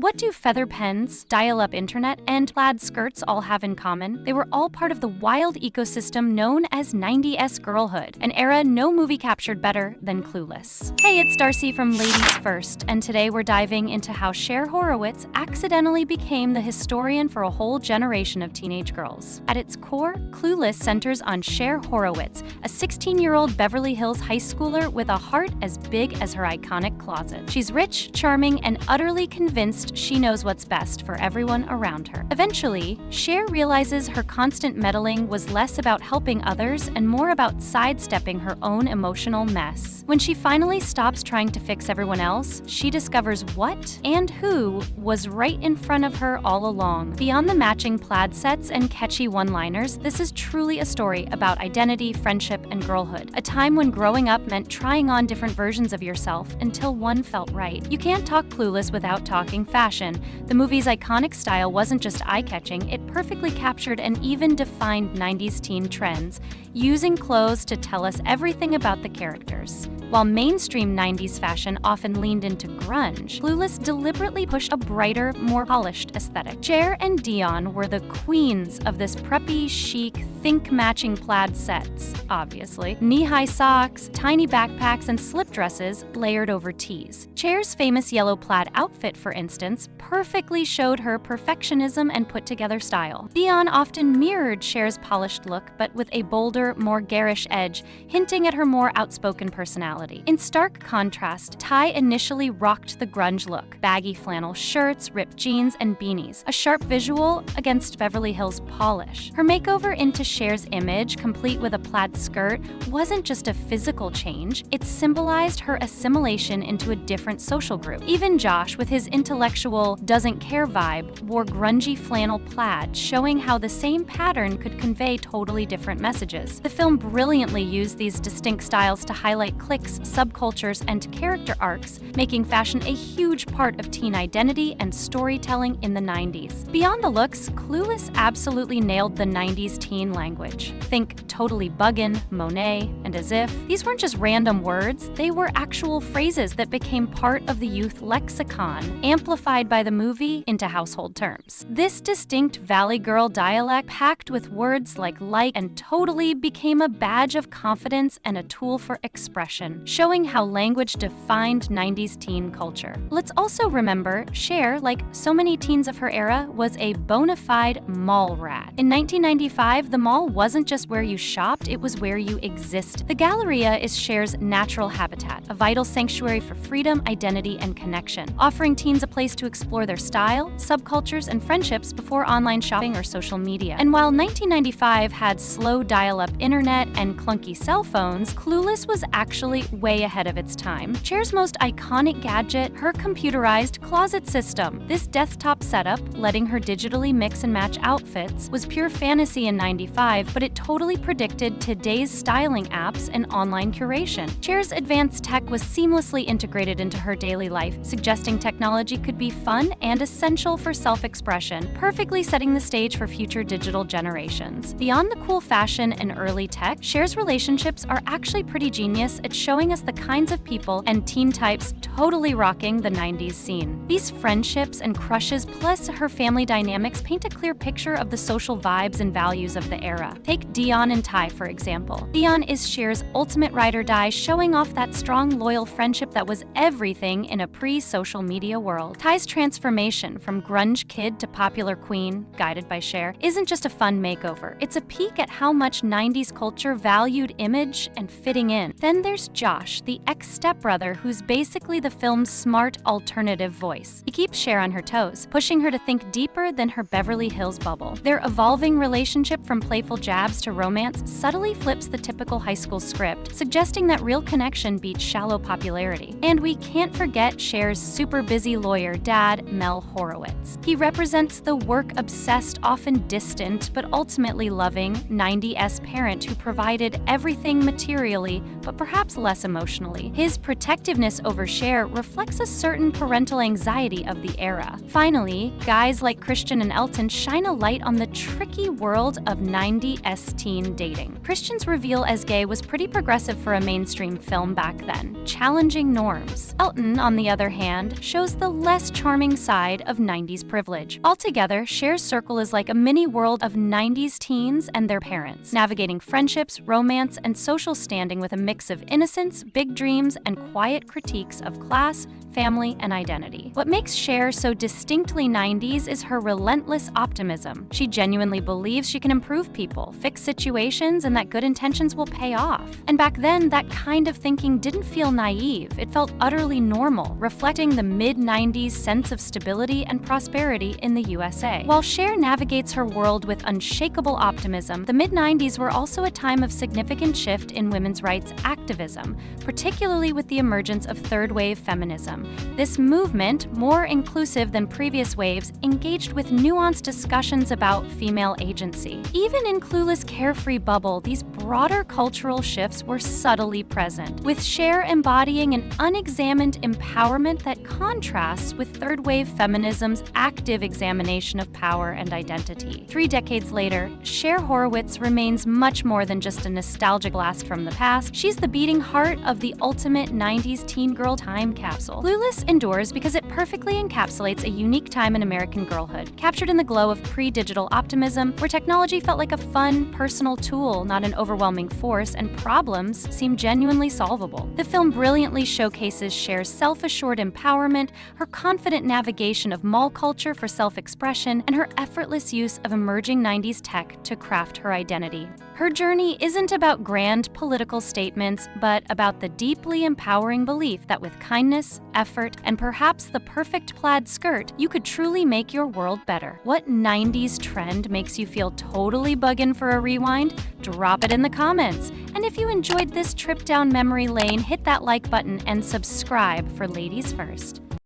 What do feather pens, dial-up internet, and plaid skirts all have in common? They were all part of the wild ecosystem known as 90s girlhood, an era no movie captured better than Clueless. Hey, it's Darcy from Ladies First, and today we're diving into how Cher Horowitz accidentally became the historian for a whole generation of teenage girls. At its core, Clueless centers on Cher Horowitz, a 16-year-old Beverly Hills high schooler with a heart as big as her iconic closet. She's rich, charming, and utterly convinced she knows what's best for everyone around her. Eventually, Cher realizes her constant meddling was less about helping others and more about sidestepping her own emotional mess. When she finally stops trying to fix everyone else, she discovers what and who was right in front of her all along. Beyond the matching plaid sets and catchy one-liners, this is truly a story about identity, friendship, and girlhood. A time when growing up meant trying on different versions of yourself until one felt right. You can't talk Clueless without talking fashion. The movie's iconic style wasn't just eye-catching, it perfectly captured and even defined 90s teen trends, using clothes to tell us everything about the characters. While mainstream 90s fashion often leaned into grunge, Clueless deliberately pushed a brighter, more polished aesthetic. Cher and Dion were the queens of this preppy, chic, think-matching plaid sets, obviously. Knee-high socks, tiny backpacks, and slip dresses layered over tees. Cher's famous yellow plaid outfit, for instance, perfectly showed her perfectionism and put-together style. Dion often mirrored Cher's polished look, but with a bolder, more garish edge, hinting at her more outspoken personality. In stark contrast, Ty initially rocked the grunge look, baggy flannel shirts, ripped jeans, and beanies, a sharp visual against Beverly Hills polish. Her makeover into Cher's image, complete with a plaid skirt, wasn't just a physical change, it symbolized her assimilation into a different social group. Even Josh, with his intellectual, doesn't-care vibe, wore grungy flannel plaid, showing how the same pattern could convey totally different messages. The film brilliantly used these distinct styles to highlight cliques, subcultures, and character arcs, making fashion a huge part of teen identity and storytelling in the 90s. Beyond the looks, Clueless absolutely nailed the 90s teen language. Think totally buggin', Monet, and as if. These weren't just random words, they were actual phrases that became part of the youth lexicon, amplified by the movie into household terms. This distinct Valley Girl dialect, packed with words like and totally, became a badge of confidence and a tool for expression, showing how language defined 90s teen culture. Let's also remember, Cher, like so many teens of her era, was a bona fide mall rat. In 1995, the mall wasn't just where you shopped, it was where you existed. The Galleria is Cher's natural habitat, a vital sanctuary for freedom, identity, and connection, offering teens a place to explore their style, subcultures, and friendships before online shopping or social media. And while 1995 had slow dial-up internet and clunky cell phones, Clueless was actually way ahead of its time. Cher's most iconic gadget, her computerized closet system. This desktop setup, letting her digitally mix and match outfits, was pure fantasy in 95, but it totally predicted today's styling apps and online curation. Cher's advanced tech was seamlessly integrated into her daily life, suggesting technology could be fun and essential for self-expression, perfectly setting the stage for future digital generations. Beyond the cool fashion and early tech, Cher's relationships are actually pretty genius at showing us the kinds of people and teen types totally rocking the 90s scene. These friendships and crushes, plus her family dynamics, paint a clear picture of the social vibes and values of the era. Take Dion and Ty, for example. Dion is Cher's ultimate ride or die, showing off that strong, loyal friendship that was everything in a pre-social media world. Ty's transformation from grunge kid to popular queen, guided by Cher, isn't just a fun makeover. It's a peek at how much 90s culture valued image and fitting in. Then there's Josh, the ex-stepbrother who's basically the film's smart alternative voice. He keeps Cher on her toes, pushing her to think deeper than her Beverly Hills bubble. Their evolving relationship from playful jabs to romance subtly flips the typical high school script, suggesting that real connection beats shallow popularity. And we can't forget Cher's super busy lawyer dad, Mel Horowitz. He represents the work-obsessed, often distant, but ultimately loving 90s parent who provided everything materially, but perhaps less less emotionally. His protectiveness over Cher reflects a certain parental anxiety of the era. Finally, guys like Christian and Elton shine a light on the tricky world of 90s teen dating. Christian's reveal as gay was pretty progressive for a mainstream film back then, challenging norms. Elton, on the other hand, shows the less charming side of 90s privilege. Altogether, Cher's circle is like a mini world of 90s teens and their parents, navigating friendships, romance, and social standing with a mix of innocence, big dreams, and quiet critiques of class, family, and identity. What makes Cher so distinctly 90s is her relentless optimism. She genuinely believes she can improve people, fix situations, and that good intentions will pay off. And back then, that kind of thinking didn't feel naive. It felt utterly normal, reflecting the mid-90s sense of stability and prosperity in the USA. While Cher navigates her world with unshakable optimism, the mid-90s were also a time of significant shift in women's rights activism, particularly with the emergence of third-wave feminism. This movement, more inclusive than previous waves, engaged with nuanced discussions about female agency. Even in Clueless' carefree bubble, these broader cultural shifts were subtly present, with Cher embodying an unexamined empowerment that contrasts with third-wave feminism's active examination of power and identity. 3 decades later, Cher Horowitz remains much more than just a nostalgic blast from the past. She's the beating heart of the ultimate 90s teen girl time capsule. Clueless endures because it perfectly encapsulates a unique time in American girlhood, captured in the glow of pre-digital optimism, where technology felt like a fun, personal tool, not an overwhelming force, and problems seemed genuinely solvable. The film brilliantly showcases Cher's self-assured empowerment, her confident navigation of mall culture for self-expression, and her effortless use of emerging 90s tech to craft her identity. Her journey isn't about grand political statements, but about the deeply empowering belief that with kindness, effort, and perhaps the perfect plaid skirt, you could truly make your world better. What 90s trend makes you feel totally buggin' for a rewind? Drop it in the comments. And if you enjoyed this trip down memory lane, hit that like button and subscribe for Ladies First.